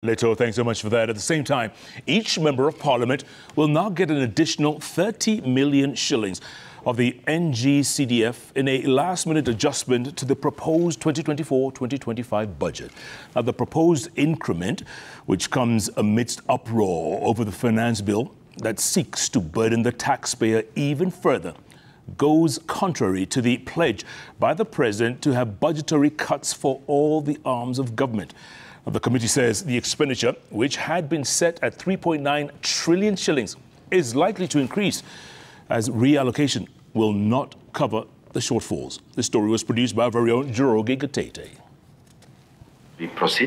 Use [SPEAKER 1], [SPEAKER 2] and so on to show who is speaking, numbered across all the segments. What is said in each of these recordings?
[SPEAKER 1] Leto, thanks so much for that. At the same time, each member of parliament will now get an additional 30 million shillings of the NG CDF in a last-minute adjustment to the proposed 2024-2025 budget. Now, the proposed increment, which comes amidst uproar over the finance bill that seeks to burden the taxpayer even further, goes contrary to the pledge by the president to have budgetary cuts for all the arms of government. The committee says the expenditure, which had been set at 3.9 trillion shillings, is likely to increase as reallocation will not cover the shortfalls. This story was produced by our very own Joroge Gatete.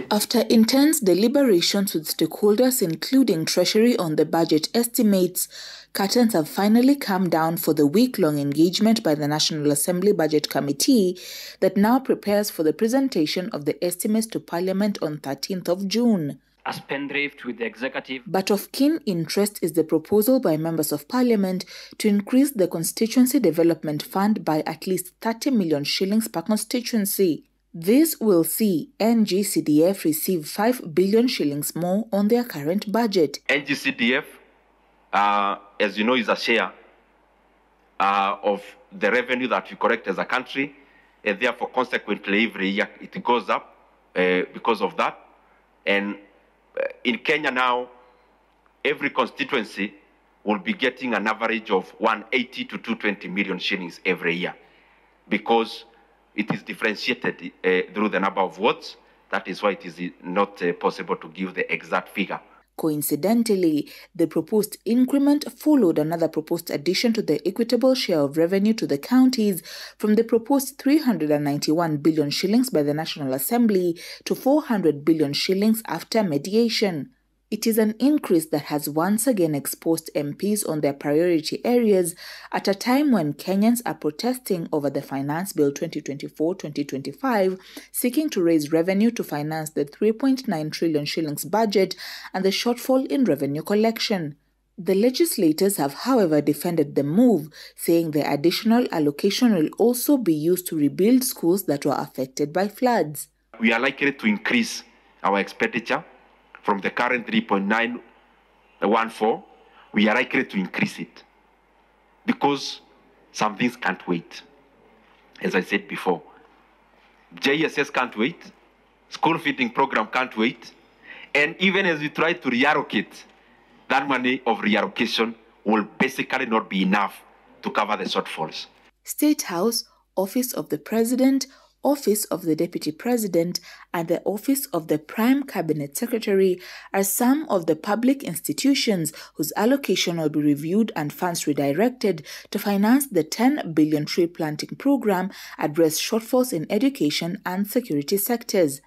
[SPEAKER 2] After intense deliberations with stakeholders, including Treasury, on the budget estimates, curtains have finally come down for the week-long engagement by the National Assembly Budget Committee that now prepares for the presentation of the estimates to Parliament on 13th of June.
[SPEAKER 3] As pen-drift with the executive.
[SPEAKER 2] But of keen interest is the proposal by members of Parliament to increase the Constituency Development Fund by at least 30 million shillings per constituency. This will see NG-CDF receive 5 billion shillings more on their current budget.
[SPEAKER 4] NG-CDF, as you know, is a share of the revenue that we collect as a country, and therefore, consequently, every year it goes up because of that. And in Kenya now, every constituency will be getting an average of 180 to 220 million shillings every year because it is differentiated through the number of votes. That is why it is not possible to give the exact figure.
[SPEAKER 2] Coincidentally, the proposed increment followed another proposed addition to the equitable share of revenue to the counties from the proposed 391 billion shillings by the National Assembly to 400 billion shillings after mediation. It is an increase that has once again exposed MPs on their priority areas at a time when Kenyans are protesting over the Finance Bill 2024-2025, seeking to raise revenue to finance the 3.9 trillion shillings budget and the shortfall in revenue collection. The legislators have, however, defended the move, saying the additional allocation will also be used to rebuild schools that were affected by floods.
[SPEAKER 4] We are likely to increase our expenditure from the current 3.914, we are likely to increase it because some things can't wait. As I said before, JSS can't wait, school feeding program can't wait, and even as we try to reallocate, that money of reallocation will basically not be enough to cover the shortfalls.
[SPEAKER 2] State House, Office of the President, Office of the Deputy President, and the Office of the Prime Cabinet Secretary are some of the public institutions whose allocation will be reviewed and funds redirected to finance the 10 billion tree planting program, address shortfalls in education and security sectors.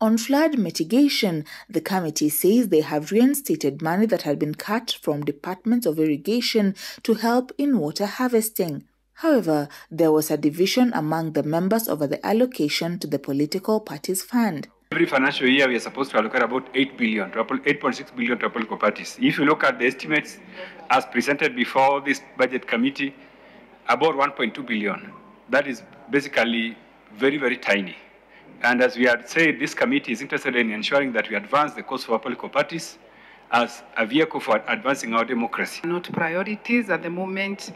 [SPEAKER 2] On flood mitigation, the committee says they have reinstated money that had been cut from departments of irrigation to help in water harvesting. However, there was a division among the members over the allocation to the political parties' fund.
[SPEAKER 5] Every financial year, we are supposed to allocate about 8 billion, 8.6 billion to political parties. If you look at the estimates as presented before this budget committee, about 1.2 billion. That is basically very, very tiny. And as we had said, this committee is interested in ensuring that we advance the cause for our political parties as a vehicle for advancing our democracy.
[SPEAKER 6] Not priorities at the moment.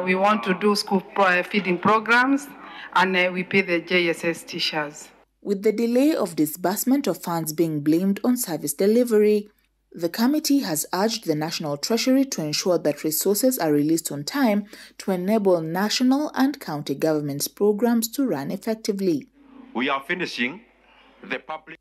[SPEAKER 6] We want to do school feeding programs, and we pay the JSS teachers.
[SPEAKER 2] With the delay of disbursement of funds being blamed on service delivery, the committee has urged the National Treasury to ensure that resources are released on time to enable national and county governments' programs to run effectively.
[SPEAKER 4] We are finishing the public